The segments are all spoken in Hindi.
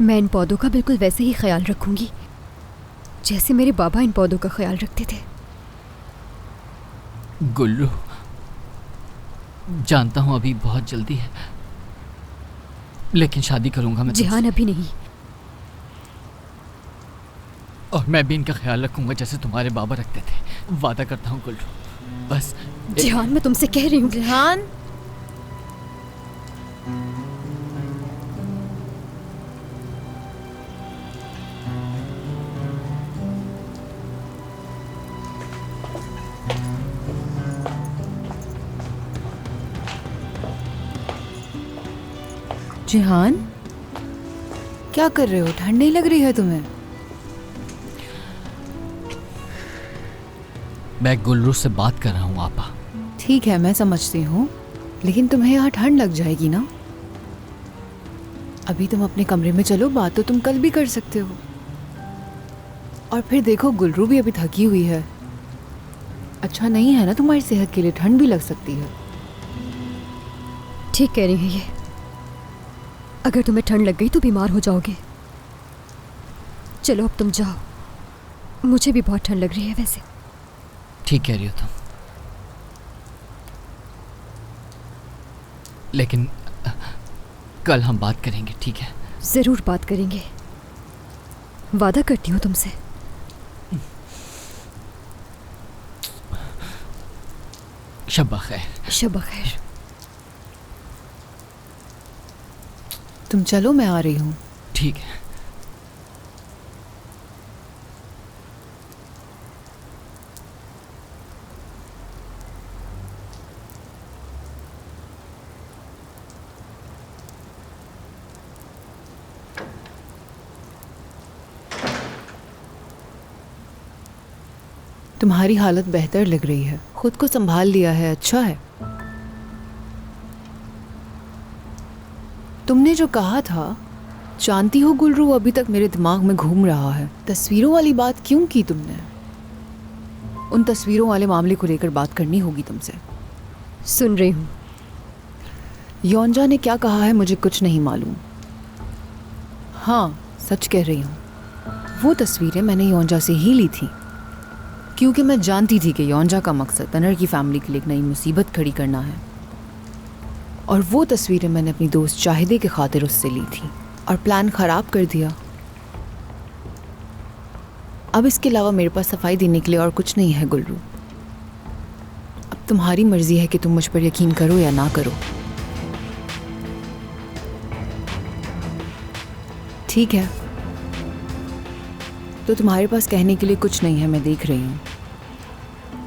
मैं इन पौधों का बिल्कुल वैसे ही ख्याल रखूंगी जैसे मेरे बाबा इन पौधों का ख्याल रखते थे। गुल्लू, जानता हूं अभी बहुत जल्दी है, लेकिन शादी करूंगा मैं तुमसे। जिहान अभी नहीं। और मैं भी इनका ख्याल रखूंगा जैसे तुम्हारे बाबा रखते थे। वादा करता हूँ गुल्लू। बस जिहान, मैं तुमसे कह रही हूँ। जिहान, जिहान, क्या कर रहे हो? ठंड नहीं लग रही है तुम्हें? मैं गुल्लू से बात कर रहा हूँ आपा। ठीक है, मैं समझती हूँ, लेकिन तुम्हें यहाँ ठंड लग जाएगी ना। अभी तुम अपने कमरे में चलो, बात तो तुम कल भी कर सकते हो। और फिर देखो, गुल्लू भी अभी थकी हुई है। अच्छा नहीं है ना तुम्हारी सेहत के लिए, ठंड भी लग सकती है। ठीक कह रही है ये। अगर तुम्हें ठंड लग गई तो बीमार हो जाओगे। चलो अब तुम जाओ, मुझे भी बहुत ठंड लग रही है वैसे। ठीक कह रही हो तुम, लेकिन कल हम बात करेंगे, ठीक है? जरूर बात करेंगे, वादा करती हूँ तुमसे। शब्बा खैर। शब्बा खैर। तुम चलो, मैं आ रही हूँ। ठीक है। तुम्हारी हालत बेहतर लग रही है, खुद को संभाल लिया है, अच्छा है। तुमने जो कहा था, जानती हो गुल्लू, अभी तक मेरे दिमाग में घूम रहा है। तस्वीरों वाली बात क्यों की तुमने? उन तस्वीरों वाले मामले को लेकर बात करनी होगी तुमसे। सुन रही हूँ। योंजा ने क्या कहा है मुझे कुछ नहीं मालूम। हाँ, सच कह रही हूँ, वो तस्वीरें मैंने योंजा से ही ली थी, क्योंकि मैं जानती थी कि योंजा का मकसद तनर की फैमिली के लिए एक नई मुसीबत खड़ी करना है। और वो तस्वीरें मैंने अपनी दोस्त शाहिदे के खातिर उससे ली थी और प्लान ख़राब कर दिया। अब इसके अलावा मेरे पास सफाई देने के लिए और कुछ नहीं है गुल्लू। अब तुम्हारी मर्जी है कि तुम मुझ पर यकीन करो या ना करो। ठीक है, तो तुम्हारे पास कहने के लिए कुछ नहीं है, मैं देख रही हूँ।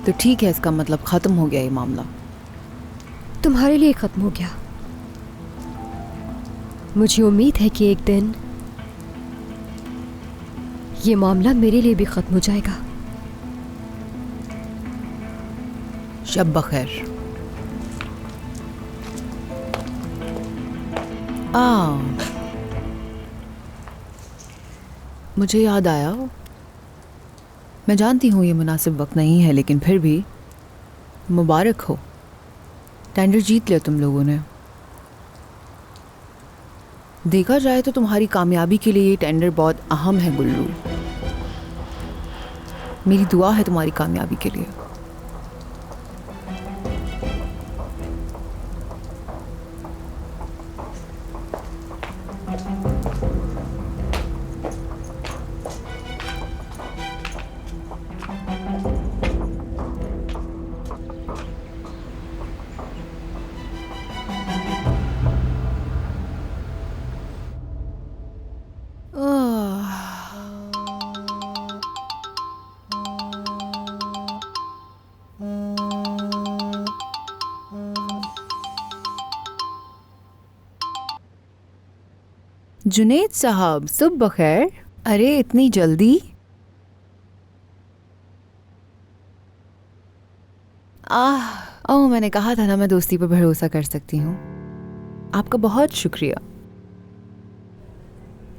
तो ठीक है, इसका मतलब ख़त्म हो गया ये मामला। तुम्हारे लिए खत्म हो गया। मुझे उम्मीद है कि एक दिन ये मामला मेरे लिए भी खत्म हो जाएगा। शब बखैर। मुझे याद आया, मैं जानती हूँ ये मुनासिब वक्त नहीं है, लेकिन फिर भी मुबारक हो, टेंडर जीत लिया तुम लोगों ने। देखा जाए तो तुम्हारी कामयाबी के लिए ये टेंडर बहुत अहम है गुल्लू। मेरी दुआ है तुम्हारी कामयाबी के लिए। जुनेद साहब, सुबह बखैर। अरे इतनी जल्दी? ओह, मैंने कहा था ना मैं दोस्ती पर भरोसा कर सकती हूँ। आपका बहुत शुक्रिया।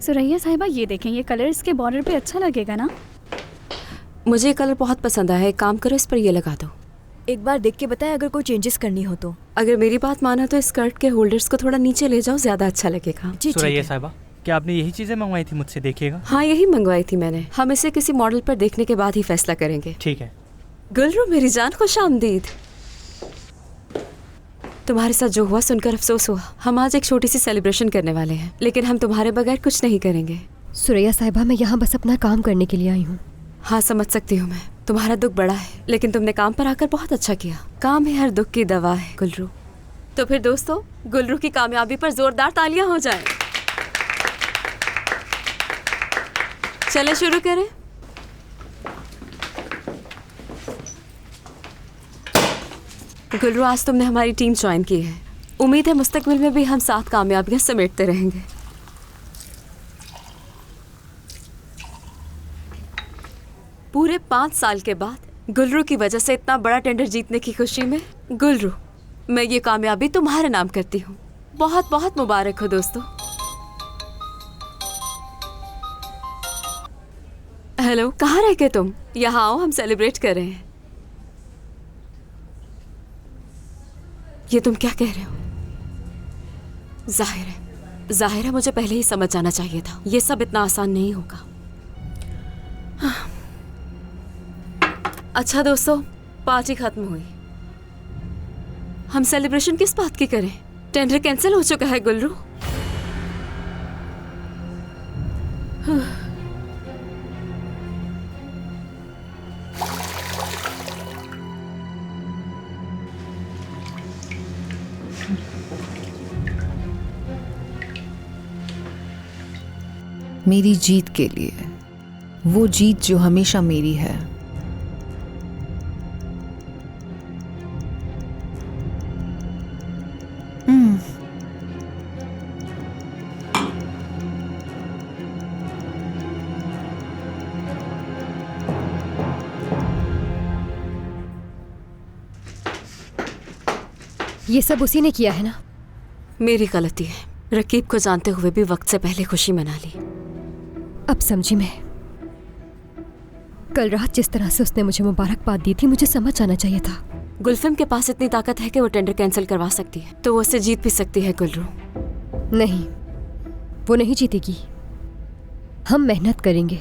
सुरैया साहिबा, ये देखें, ये कलर इसके बॉर्डर पे अच्छा लगेगा ना? मुझे ये कलर बहुत पसंद आया है। काम करो, इस पर ये लगा दो। एक बार देख के बताएं अगर कोई चेंजेस करनी हो तो। अगर मेरी बात माना तो स्कर्ट के होल्डर्स को थोड़ा नीचे ले जाओ, ज्यादा अच्छा लगेगा। जी सुरैया साहिबा, क्या आपने यही चीज़ें मंगवाई थी मुझसे? देखिएगा। हाँ, यही मंगवाई थी मैंने। हम इसे किसी मॉडल पर देखने के बाद ही फैसला करेंगे। ठीक है। गुलरू मेरी जान, खुश आमदीद। तुम्हारे साथ जो हुआ सुनकर अफसोस हुआ। हम आज एक छोटी सी सेलिब्रेशन करने वाले हैं, लेकिन हम तुम्हारे बगैर कुछ नहीं करेंगे। सुरैया साहिबा, मैं यहाँ बस अपना काम करने के लिए आई हूँ। हाँ, समझ सकती हूँ मैं। तुम्हारा दुख बड़ा है, लेकिन तुमने काम पर आकर बहुत अच्छा किया। काम ही हर दुख की दवा है गुलरू। तो फिर दोस्तों, गुलरू की कामयाबी पर जोरदार तालियां हो जाएं। चले शुरू करें। गुलरू, आज तुमने हमारी टीम ज्वाइन की है। उम्मीद है मुस्तकबिल में भी हम साथ कामयाबियां समेटते रहेंगे। पूरे 5 साल के बाद गुलरू की वजह से इतना बड़ा टेंडर जीतने की खुशी में, गुलरू, मैं ये कामयाबी तुम्हारे नाम करती हूँ। बहुत बहुत मुबारक हो दोस्तों। हेलो, कहाँ रह गए तुम? यहाँ आओ, हम सेलिब्रेट कर रहे हैं। ये तुम क्या कह रहे हो? जाहिर है मुझे पहले ही समझ जाना चाहिए था। ये सब इतना आसान नहीं होगा। अच्छा दोस्तों, पार्टी खत्म हुई। हम सेलिब्रेशन किस बात की करें? टेंडर कैंसिल हो चुका है गुलरू। मेरी जीत के लिए, वो जीत जो हमेशा मेरी है। ये सब उसी ने किया है ना? मेरी गलती है। रकीब को जानते हुए भी वक्त से पहले खुशी मना ली। अब समझी मैं। कल रात जिस तरह से उसने मुझे मुबारकबाद दी थी, मुझे समझ आना चाहिए था। गुलफिम के पास इतनी ताकत है कि वो टेंडर कैंसिल करवा सकती है, तो वो उसे जीत भी सकती है गुलरू। नहीं, वो नहीं जीतेगी। हम मेहनत करेंगे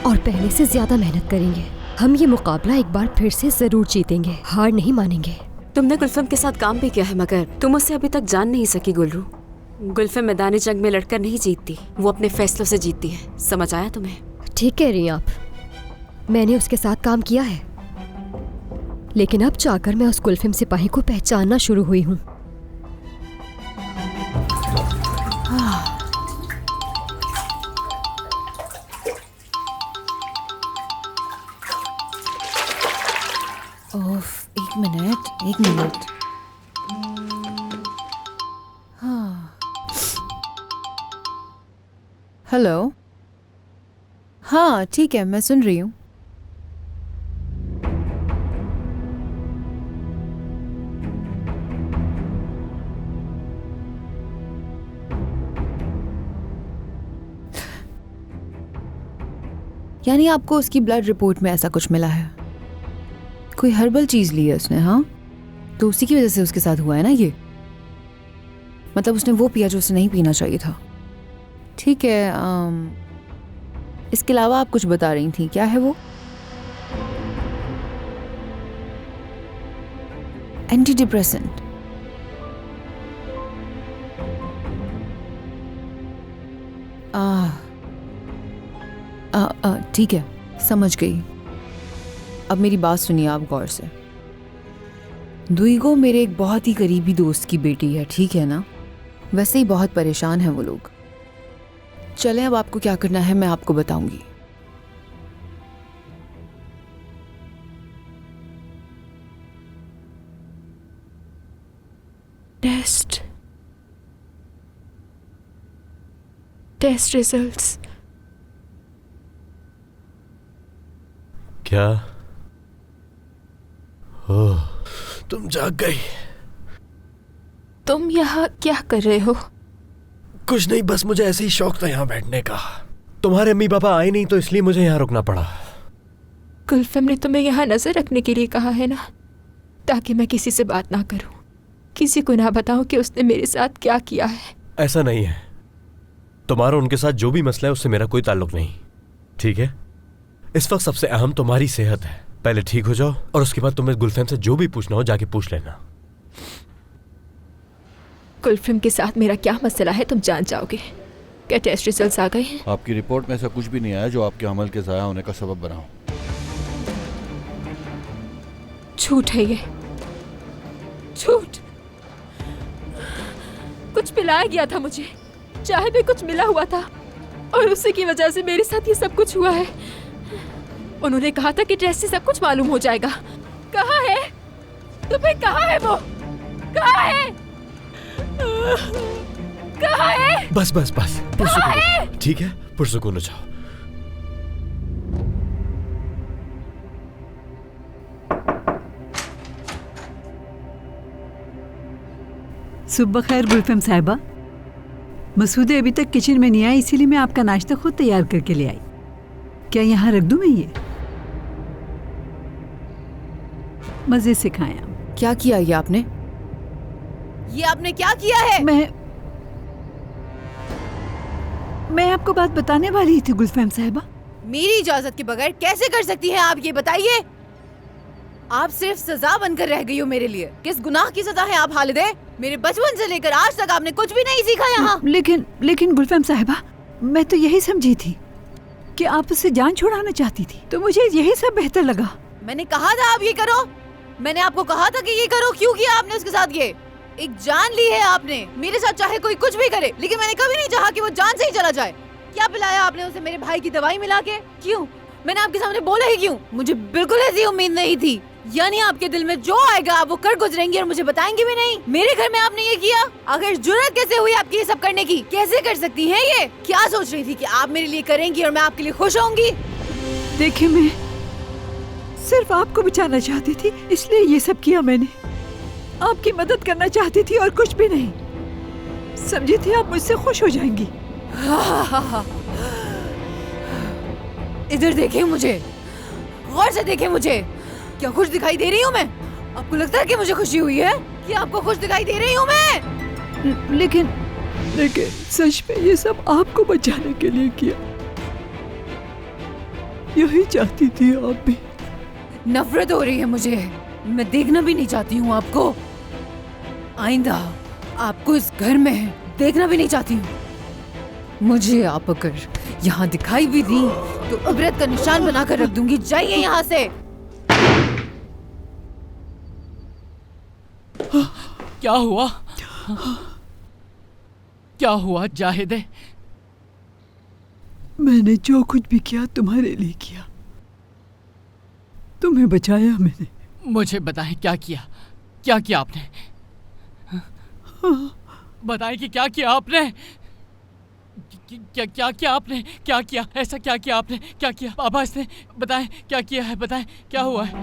और पहले से ज्यादा मेहनत करेंगे। हम ये मुकाबला एक बार फिर से जरूर जीतेंगे। हार नहीं मानेंगे। तुमने गुलफिम के साथ काम भी किया है, मगर तुम उसे अभी तक जान नहीं सकी गुलरू। गुलफिम मैदानी जंग में लड़कर नहीं जीतती, वो अपने फैसलों से जीतती है। समझ आया तुम्हें? ठीक कह रही हैं आप। मैंने उसके साथ काम किया है, लेकिन अब जाकर मैं उस गुलफिम सिपाही को पहचानना शुरू हुई हूँ। एक मिनट। हेलो। हाँ ठीक है, मैं सुन रही हूँ। यानी आपको उसकी ब्लड रिपोर्ट में ऐसा कुछ मिला है? कोई हर्बल चीज ली है उसने? हाँ, तो उसी की वजह से उसके साथ हुआ है ना ये। मतलब उसने वो पिया जो उसे नहीं पीना चाहिए था। ठीक है, इसके अलावा आप कुछ बता रही थी, क्या है वो? Anti depressant. ठीक है, समझ गई। अब मेरी बात सुनिए आप गौर से। दुईगो मेरे एक बहुत ही करीबी दोस्त की बेटी है, ठीक है ना? वैसे ही बहुत परेशान हैं वो लोग। चलें, अब आपको क्या करना है मैं आपको बताऊंगी। Test results. क्या? ओह, तुम जाग गई। तुम यहाँ क्या कर रहे हो? कुछ नहीं, बस मुझे ऐसे ही शौक था यहाँ बैठने का। तुम्हारे अम्मी पापा आए नहीं तो इसलिए मुझे यहाँ रुकना पड़ा। गुलफिम ने तुम्हें यहाँ नजर रखने के लिए कहा है ना, ताकि मैं किसी से बात ना करूं, किसी को ना बताऊं कि उसने मेरे साथ क्या किया है। ऐसा नहीं है, तुम्हारा उनके साथ जो भी मसला है उससे मेरा कोई ताल्लुक नहीं, ठीक है? इस वक्त सबसे अहम तुम्हारी सेहत है। पहले ठीक हो जाओ और उसके बाद तुम्हें गुलफैम से जो भी पूछना हो जाके पूछ लेना। गुलफिम के साथ मेरा क्या मसला है तुम जान जाओगे। क्या टेस्ट रिजल्ट्स आ गए हैं? आपकी रिपोर्ट में ऐसा कुछ भी नहीं आया जो आपके अमल के ज़ाया होने का सबब बना हो। झूठ है ये, झूठ। कुछ पिलाया गया था मुझे, चाय भी कुछ मिला हुआ था और उसी की वजह से मेरे साथ ये सब कुछ हुआ है। उन्होंने कहा था कि टेस्ट से सब कुछ मालूम हो जाएगा। कहाँ है तुम्हें? कहाँ है वो? कहाँ है? कहाँ है? बस बस बस, पुरसुकून हो जाओ, ठीक है? पुरसुकून हो जाओ। सुबह खैर गुलफम साहिबा। मसूदे अभी तक किचन में नहीं आई, इसीलिए मैं आपका नाश्ता खुद तैयार करके ले आई। क्या यहाँ रख दूं मैं ये? मजे से खाएं आप। क्या किया ये आपने? ये आपने क्या किया है? मैं आपको बात बताने वाली थी गुलफम साहिबा। मेरी इजाजत के बगैर कैसे कर सकती हैं आप ये बताइए? आप सिर्फ सजा बनकर रह गई हो मेरे लिए। किस गुनाह की सजा है आप हालिदे? मेरे बचपन से लेकर आज तक आपने कुछ भी नहीं सीखा यहाँ। लेकिन गुलफम साहिबा, मैं तो यही समझी थी कि आप उससे जान छुड़ाना चाहती थी, तो मुझे यही सब बेहतर लगा। मैंने कहा था आप ये करो, मैंने आपको कहा था कि ये करो। क्यों किया आपने उसके साथ ये? एक जान ली है आपने। मेरे साथ चाहे कोई कुछ भी करे, लेकिन मैंने कभी नहीं चाहा कि वो जान से ही चला जाए। क्या पिलाया आपने उसे मेरे भाई की दवाई मिला के? क्यों? मैंने आपके सामने बोला ही क्यों? मुझे बिल्कुल ऐसी उम्मीद नहीं थी। यानी आपके दिल में जो आएगा आप वो कर गुजरेंगी और मुझे बताएंगी भी नहीं। मेरे घर में आपने ये किया? आखिर जुर्रत कैसे हुई आपकी ये सब करने की? कैसे कर सकती हैं ये? क्या सोच रही थी कि आप मेरे लिए करेंगी और मैं आपके लिए खुश होंगी? देखिए, मैं सिर्फ आपको बचाना चाहती थी, इसलिए ये सब किया मैंने। आपकी मदद करना चाहती थी और कुछ भी नहीं। समझी थी आप मुझसे खुश हो जाएंगी। इधर देखें मुझे, गौर से देखें मुझे। क्या खुश दिखाई दे रही हूँ मैं? आपको लगता है कि मुझे खुशी हुई है? कि आपको खुश दिखाई दे रही हूँ मैं? लेकिन सच में ये सब आपको बचाने के लिए किया। यही चाहती थी आप भी। नफरत हो रही है मुझे। मैं देखना भी नहीं चाहती हूँ आपको। आइंदा आपको इस घर में देखना भी नहीं चाहती हूँ। मुझे आप अगर यहाँ दिखाई भी दी तो इबरत का निशान बनाकर रख दूंगी। जाइए यहाँ से। क्या हुआ? क्या हुआ जाहिदे? मैंने जो कुछ भी किया तुम्हारे लिए किया। तुम्हें बचाया मैंने। मुझे बताएं क्या किया? क्या किया आपने? बताएं कि क्या किया आपने? क्या किया आपने? क्या किया? ऐसा क्या किया आपने? क्या किया? बाबा इसने बताएं क्या किया है? बताएं क्या हुआ है?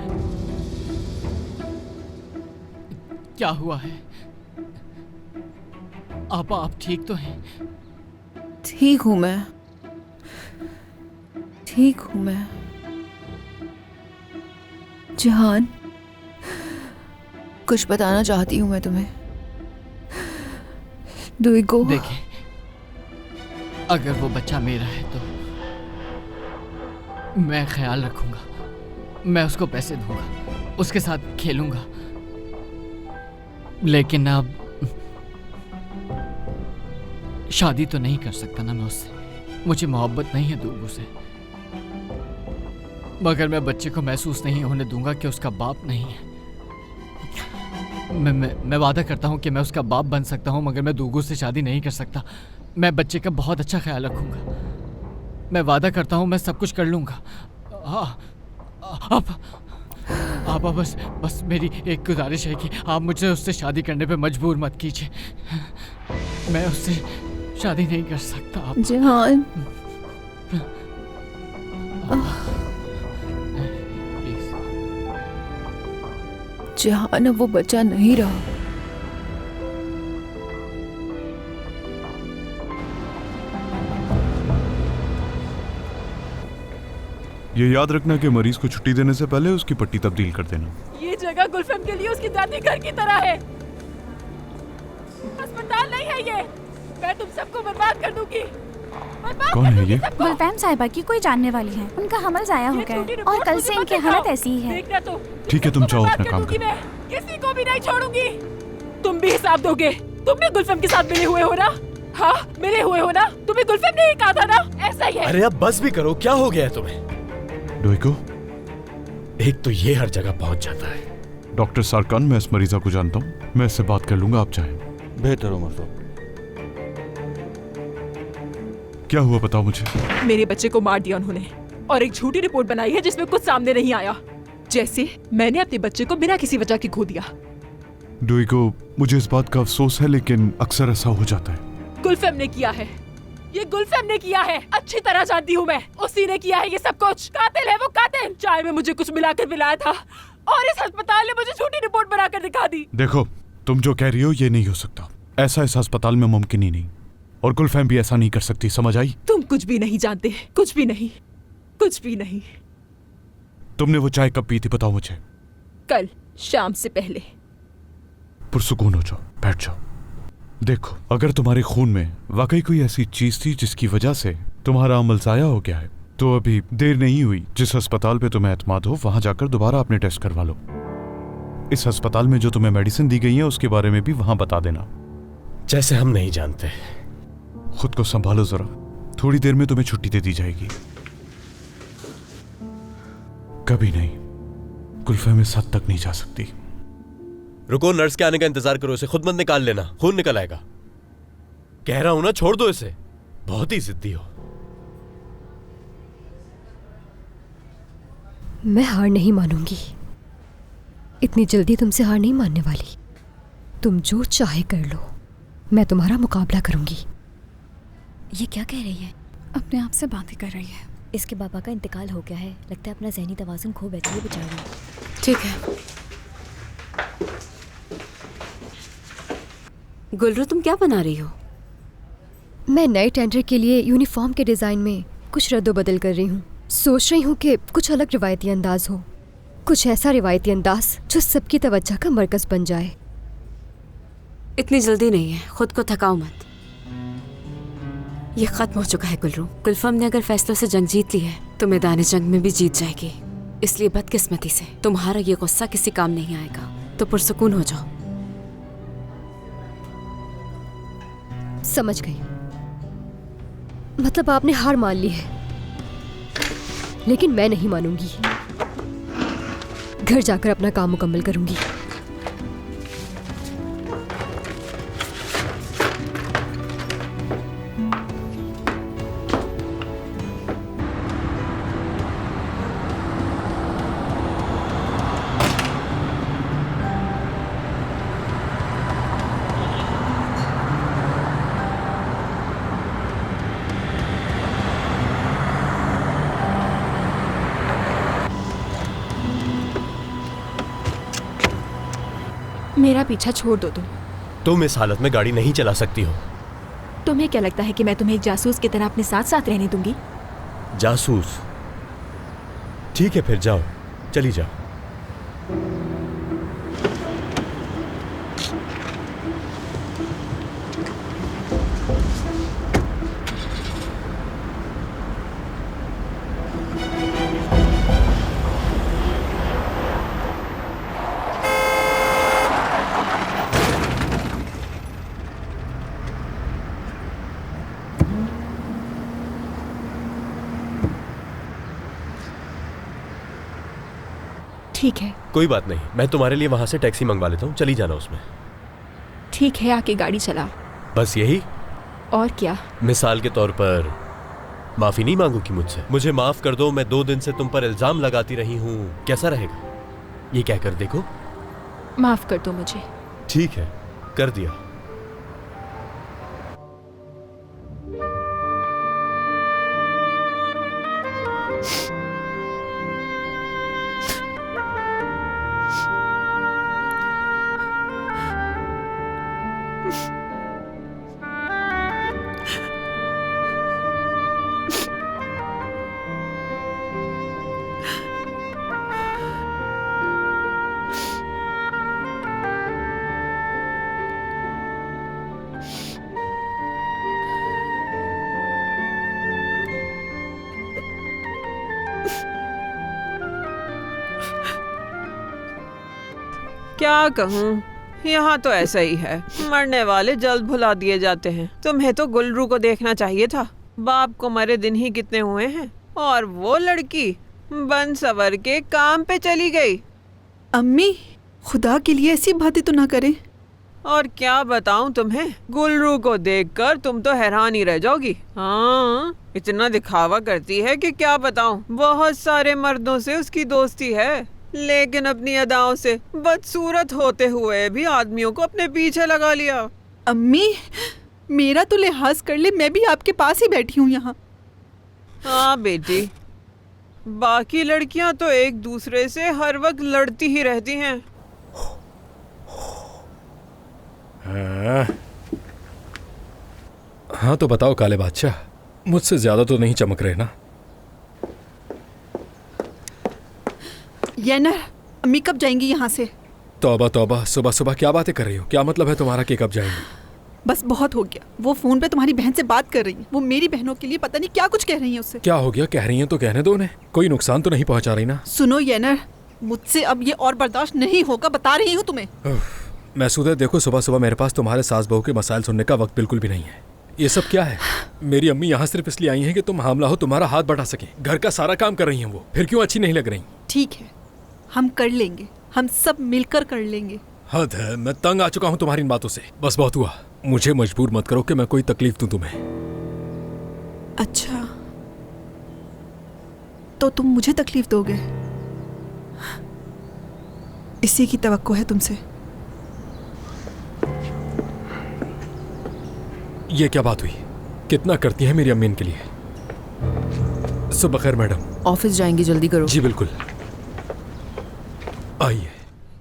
क्या हुआ है? आप ठीक तो हैं? ठीक हूँ मैं, ठीक हूँ मैं। जहान, कुछ बताना चाहती हूँ मैं तुम्हें। दुईगो, देखें, अगर वो बच्चा मेरा है तो मैं ख्याल रखूंगा। मैं उसको पैसे दूंगा, उसके साथ खेलूंगा। लेकिन अब शादी तो नहीं कर सकता ना मैं उससे। मुझे मोहब्बत नहीं है दूगो से, मगर मैं बच्चे को महसूस नहीं होने दूंगा कि उसका बाप नहीं है। मैं वादा करता हूँ कि मैं उसका बाप बन सकता हूँ, मगर मैं दूगो से शादी नहीं कर सकता। मैं बच्चे का बहुत अच्छा ख्याल रखूंगा। मैं वादा करता हूँ मैं सब कुछ कर लूँगा। आप बस मेरी एक गुजारिश है कि आप मुझे उससे शादी करने पे मजबूर मत कीजिए। मैं उससे शादी नहीं कर सकता। आप जहान, जहान अब वो बच्चा नहीं रहा। ये याद रखना कि मरीज को छुट्टी देने से पहले उसकी पट्टी तब्दील कर देना। ये जगह गुलफम के लिए उसकी दादी घर की तरह है। अस्पताल नहीं है ये। मैं तुम सबको बर्बाद कर दूंगी। कौन है ये? गुलफैम साहिबा की कोई जानने वाली है। उनका हमल जाया हो गया है और कल से इनकी हालत ऐसी ही है। देखना तो ठीक है, तुम जाओ अपना काम दूंगी करो। मैं, किसी को भी नहीं छोड़ूंगी। तुम भी हिसाब दोगे। तुम भी गुलफैम के साथ मिले हुए हो ना? हाँ, मिले हुए हो ना? तुम्हें गुलफैम ने ही कहा था ना? ऐसा ही है। अरे अब बस भी करो, क्या हो गया है तुम्हें? डोइको, एक तो ये हर जगह पहुंच जाता है। डॉक्टर सारकान, मैं इस मरीजा को जानता हूँ, मैं इससे बात कर लूंगा, आप चाहें। बेहतर हो मर्दो। क्या हुआ बताओ मुझे। मेरे बच्चे को मार दिया उन्होंने और एक झूठी रिपोर्ट बनाई है जिसमें कुछ सामने नहीं आया। जैसे मैंने अपने बच्चे को बिना किसी वजह के खो दिया। डोइको, मुझे इस बात का अफसोस है, लेकिन अक्सर ऐसा हो जाता है। गुलफैम ने किया है, ये गुलफैम ने किया है। अच्छी तरह जानती हूँ मैं, उसी ने किया है ये सब कुछ। कातिल है वो, कातिल। चाय में मुझे कुछ मिलाकर मिलाया था और इस अस्पताल ने मुझे झूठी रिपोर्ट बनाकर दिखा दी। देखो, तुम जो कह रही हो ये नहीं हो सकता। ऐसा इस अस्पताल में मुमकिन ही नहीं, और गुलफैम भी ऐसा नहीं कर सकती, समझ आई? तुम कुछ भी नहीं जानते, कुछ भी नहीं, कुछ भी नहीं। तुमने वो चाय कब पी थी बताओ मुझे। कल शाम से पहले। पुरसुकून हो जाओ, बैठ जाओ। देखो, अगर तुम्हारे खून में वाकई कोई ऐसी चीज थी जिसकी वजह से तुम्हारा अमल जाया हो गया है, तो अभी देर नहीं हुई। जिस अस्पताल पे तुम्हें एतमाद हो वहां जाकर दोबारा अपने टेस्ट करवा लो। इस अस्पताल में जो तुम्हें मेडिसिन दी गई है उसके बारे में भी वहां बता देना। जैसे हम नहीं जानते। खुद को संभालो जरा, थोड़ी देर में तुम्हें छुट्टी दे दी जाएगी। कभी नहीं, गुलफैम इस हद तक नहीं जा सकती। रुको, नर्स के आने का इंतजार करो, इसे खुद मत निकाल लेना, खून निकल आएगा। कह रहा हूं ना, छोड़ दो इसे, बहुत ही जिद्दी हो। मैं हार नहीं मानूंगी, इतनी जल्दी तुमसे हार नहीं मानने वाली। तुम जो चाहे कर लो, मैं तुम्हारा मुकाबला करूंगी। ये क्या कह रही है? अपने आप से बातें कर रही है। इसके पापा का इंतकाल हो गया है, लगता है अपना ज़हनी तवाज़ुन खो बैठी है बेचारी। ठीक है। गुलरू, तुम क्या बना रही हो? मैं नए टेंडर के लिए यूनिफॉर्म के डिज़ाइन में कुछ रद्दोबदल कर रही हूँ। सोच रही हूँ कि कुछ अलग रिवायती अंदाज हो, कुछ ऐसा रिवायती अंदाज जो सबकी तवज्जो का मरकज़ बन जाए। इतनी जल्दी नहीं है, खुद को थकाओ मत। ये खत्म हो चुका है गुलरू। गुलफम ने अगर फैसलों से जंग जीत ली है तो मैदान जंग में भी जीत जाएगी। इसलिए बदकिस्मती से तुम्हारा ये गुस्सा किसी काम नहीं आएगा, तो पुरसुकून हो जाओ। समझ गई, मतलब आपने हार मान ली है, लेकिन मैं नहीं मानूंगी। घर जाकर अपना काम मुकम्मल करूंगी। मेरा पीछा छोड़ दो तुम इस हालत में गाड़ी नहीं चला सकती हो। तुम्हें क्या लगता है कि मैं तुम्हें एक जासूस की तरह अपने साथ साथ रहने दूंगी? जासूस? ठीक है, फिर जाओ, चली जाओ। ठीक है, कोई बात नहीं, मैं तुम्हारे लिए वहां से टैक्सी मंगवा लेता हूँ, चली जाना उसमें। ठीक है, आके गाड़ी चला। बस यही? और क्या? मिसाल के तौर पर माफी नहीं मांगूंगी मुझसे। मुझे माफ कर दो, मैं 2 दिन से तुम पर इल्जाम लगाती रही हूँ, कैसा रहेगा? ये कहकर देखो। माफ कर दो मुझे। ठीक है, कर दिया। क्या कहूँ, यहाँ तो ऐसा ही है, मरने वाले जल्द भुला दिए जाते हैं। तुम्हें तो गुलरू को देखना चाहिए था, बाप को मरे दिन ही कितने हुए हैं, और वो लड़की बन सवर के काम पे चली गई। अम्मी, खुदा के लिए ऐसी बातें तो ना करें। और क्या बताऊं तुम्हें, गुलरू को देखकर तुम तो हैरान ही रह जाओगी। हाँ, इतना दिखावा करती है कि क्या बताऊं। बहुत सारे मर्दों से उसकी दोस्ती है, लेकिन अपनी अदाओं से बदसूरत होते हुए भी आदमियों को अपने पीछे लगा लिया। अम्मी, मेरा तो लिहाज कर ले, मैं भी आपके पास ही बैठी हूँ यहाँ। हाँ बेटी, बाकी लड़कियां तो एक दूसरे से हर वक्त लड़ती ही रहती हैं। हाँ तो बताओ काले बादशाह, मुझसे ज्यादा तो नहीं चमक रहे ना? येनर, अम्मी कब जाएंगी यहाँ से? तौबा तौबा, सुबह सुबह क्या बातें कर रही हो? क्या मतलब है तुम्हारा कि कब जाएंगी? बस बहुत हो गया। वो फोन पे तुम्हारी बहन से बात कर रही है, वो मेरी बहनों के लिए पता नहीं क्या कुछ कह रही है उससे। क्या हो गया? कह रही हैं तो कहने दो उन्हें, कोई नुकसान तो नहीं पहुंचा रही ना? सुनो येनर, मुझसे अब ये और बर्दाश्त नहीं होगा, बता रही हूँ तुम्हें। मैसूदा, देखो सुबह सुबह मेरे पास तुम्हारे सास बहू के मसाइल सुनने का वक्त बिल्कुल भी नहीं है। ये सब क्या है? मेरी अम्मी यहाँ सिर्फ इसलिए आई हैं कि तुम हामला हो, तुम्हारा हाथ बढ़ा सके। घर का सारा काम कर रही हैं वो, फिर क्यों अच्छी नहीं लग रही? ठीक है, हम कर लेंगे, हम सब मिलकर कर लेंगे। हद है, मैं तंग आ चुका हूँ तुम्हारी इन बातों से। बस बहुत हुआ, मुझे मजबूर मत करो कि मैं कोई तकलीफ दूं तुम्हें। अच्छा, तो तुम मुझे तकलीफ दोगे? इसी की तवक्को है तुमसे। ये क्या बात हुई? कितना करती है मेरी अम्मी इनके लिए। सुबह खैर मैडम। ऑफिस जाएंगी, जल्दी करो। जी बिल्कुल, आइए।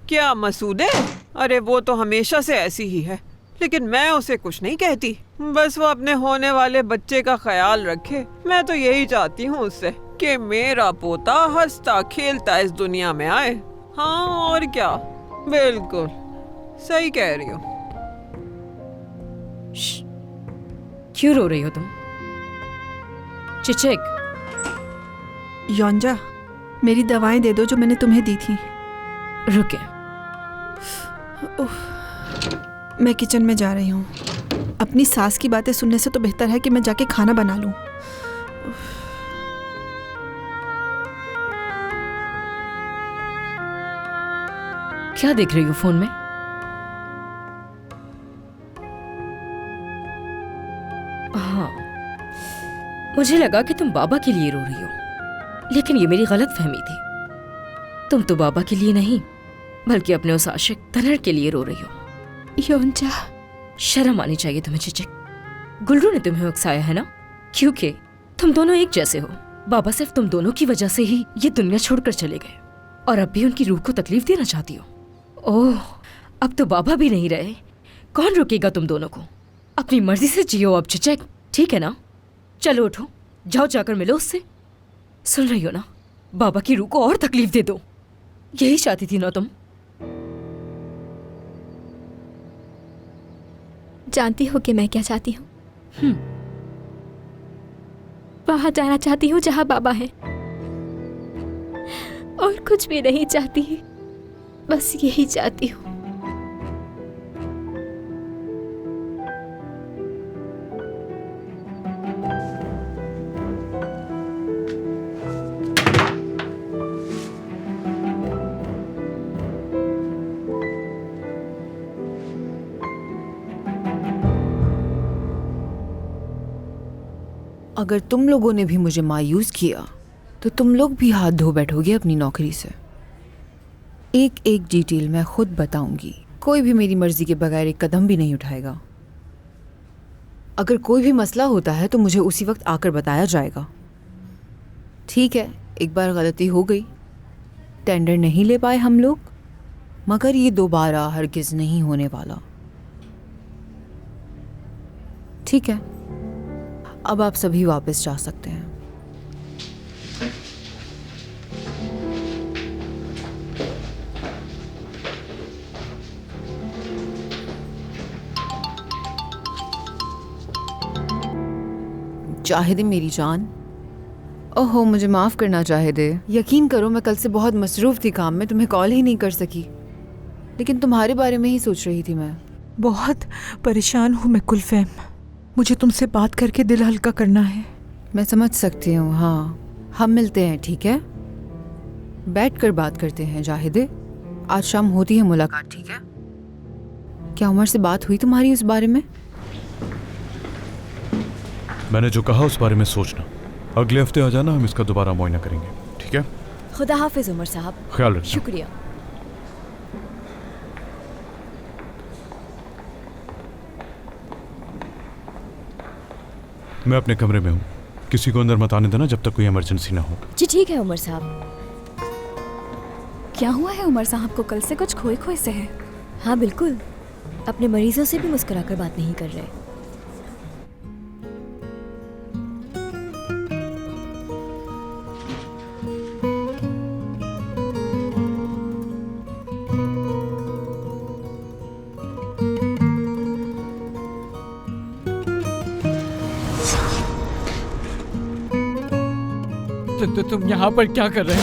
क्या मसूदे? अरे वो तो हमेशा से ऐसी ही है, लेकिन मैं उसे कुछ नहीं कहती। बस वो अपने होने वाले बच्चे का ख्याल रखे। मैं तो यही चाहती हूँ उससे कि मेरा पोता हंसता खेलता इस दुनिया में आए। हाँ और क्या, बिल्कुल सही कह रही हो। क्यों रो रही हो तुम? चिचक। योंजा, मेरी दवाएं दे दो जो मैंने तुम्हें दी थी। रुके। मैं किचन में जा रही हूँ। अपनी सास की बातें सुनने से तो बेहतर है कि मैं जाके खाना बना लूँ। क्या देख रही हो फोन में? हाँ, मुझे लगा कि तुम बाबा के लिए रो रही हो, लेकिन ये मेरी गलत फहमी थी। तुम तो बाबा के लिए नहीं, बल्कि अपने उस आशिक तनर के लिए रो रही हो। योंजा, शर्म आनी चाहिए तुम्हें चिचक। गुलरू ने तुम्हें उकसाया है ना, क्योंकि तुम दोनों एक जैसे हो। बाबा सिर्फ तुम दोनों की वजह से ही ये दुनिया छोड़कर चले गए, और अब भी उनकी रूह को तकलीफ देना चाहती हो। ओह, अब तो बाबा भी नहीं रहे, कौन रोकेगा तुम दोनों को? अपनी मर्जी से जियो अब चिचक, ठीक है ना? चलो उठो, जाओ जाकर मिलो उससे। सुन रही हो ना, बाबा की रूह को और तकलीफ दे दो, यही चाहती थी ना तुम? जानती हो कि मैं क्या चाहती हूँ? वहां जाना चाहती हूँ जहाँ बाबा है, और कुछ भी नहीं चाहती, बस यही चाहती हूँ। अगर तुम लोगों ने भी मुझे मायूस किया तो तुम लोग भी हाथ धो बैठोगे अपनी नौकरी से। एक एक डिटेल मैं खुद बताऊंगी, कोई भी मेरी मर्जी के बगैर एक कदम भी नहीं उठाएगा। अगर कोई भी मसला होता है तो मुझे उसी वक्त आकर बताया जाएगा। ठीक है, एक बार गलती हो गई, टेंडर नहीं ले पाए हम लोग, मगर ये दोबारा हरगिज़ नहीं होने वाला। ठीक है, अब आप सभी वापस जा सकते हैं। चाहे दे मेरी जान। ओहो, मुझे माफ़ करना चाहे दे। यकीन करो मैं कल से बहुत मसरूफ़ थी काम में, तुम्हें कॉल ही नहीं कर सकी। लेकिन तुम्हारे बारे में ही सोच रही थी मैं। बहुत परेशान हूँ मैं कुलफैम, मुझे तुमसे बात करके दिल हल्का करना है। मैं समझ सकती हूँ। हाँ, हम मिलते हैं, ठीक है? बैठ कर बात करते हैं जाहिदे। आज शाम होती है मुलाकात, ठीक है? क्या उमर से बात हुई तुम्हारी उस बारे में? मैंने जो कहा उस बारे में सोचना। अगले हफ्ते आ जाना, हम इसका दोबारा मुआयना करेंगे, ठीक है? खुदा हाफिज उमर साहब। ख्याल रखना। शुक्रिया। मैं अपने कमरे में हूँ, किसी को अंदर मत आने देना जब तक कोई इमरजेंसी ना हो। जी ठीक है उमर साहब। क्या हुआ है उमर साहब को? कल से कुछ खोए खोए से है। हाँ बिल्कुल, अपने मरीजों से भी मुस्कुराकर बात नहीं कर रहे। तो तुम यहाँ पर क्या कर रहे हो?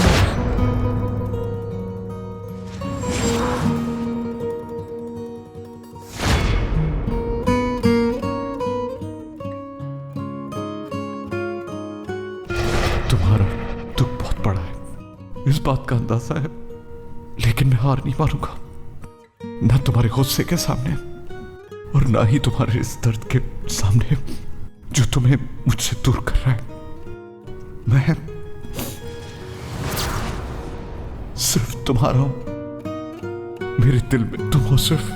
तुम्हारा दुख बहुत बड़ा है, इस बात का अंदाजा है, लेकिन मैं हार नहीं मानूंगा, ना तुम्हारे गुस्से के सामने और ना ही तुम्हारे इस दर्द के सामने जो तुम्हें मुझसे दूर कर रहा है। मैं सिर्फ तुम्हारा हूं, मेरे दिल में तुम हो सिर्फ।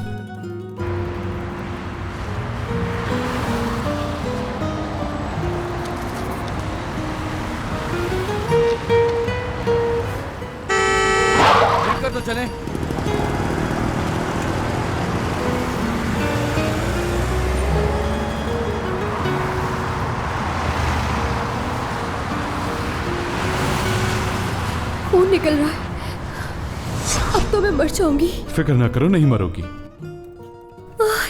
देखकर तो चले। खून निकल रहा है, अब तो मैं मर जाऊंगी। फिक्र ना करो, नहीं मरोगी।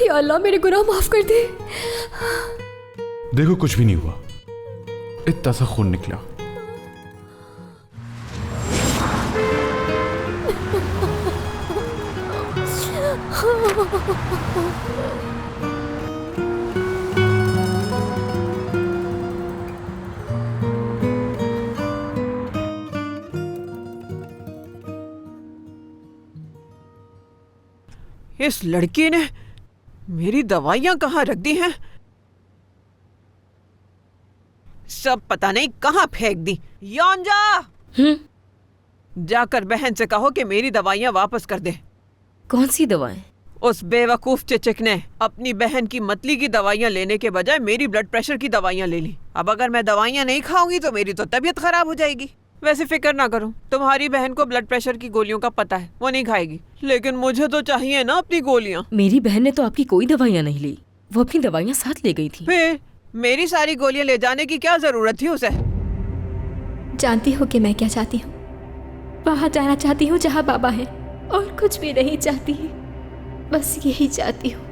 या अल्लाह मेरे गुनाह माफ कर दे। देखो कुछ भी नहीं हुआ, इतना सा खून निकला। इस लड़की ने मेरी दवाइयां कहाँ रख दी हैं? सब पता नहीं कहाँ फेंक दी। योंजा, जाकर बहन से कहो कि मेरी दवाइयां वापस कर दे। कौन सी दवाएं? उस बेवकूफ चिचिक ने अपनी बहन की मतली की दवाइयां लेने के बजाय मेरी ब्लड प्रेशर की दवाइयां ले ली। अब अगर मैं दवाइयां नहीं खाऊंगी तो मेरी तो तबीयत खराब हो जाएगी। वैसे फिक्र ना करो, तुम्हारी बहन को ब्लड प्रेशर की गोलियों का पता है, वो नहीं खाएगी, लेकिन मुझे तो चाहिए ना अपनी गोलियां। मेरी बहन ने तो आपकी कोई दवाइयां नहीं ली, वो अपनी दवाइयां साथ ले गई थी। फिर मेरी सारी गोलियां ले जाने की क्या जरूरत थी उसे? जानती हो कि मैं क्या चाहती हूँ? वहां जाना चाहती हूँ जहाँ बाबा है, और कुछ भी नहीं चाहती, बस यही चाहती हूँ।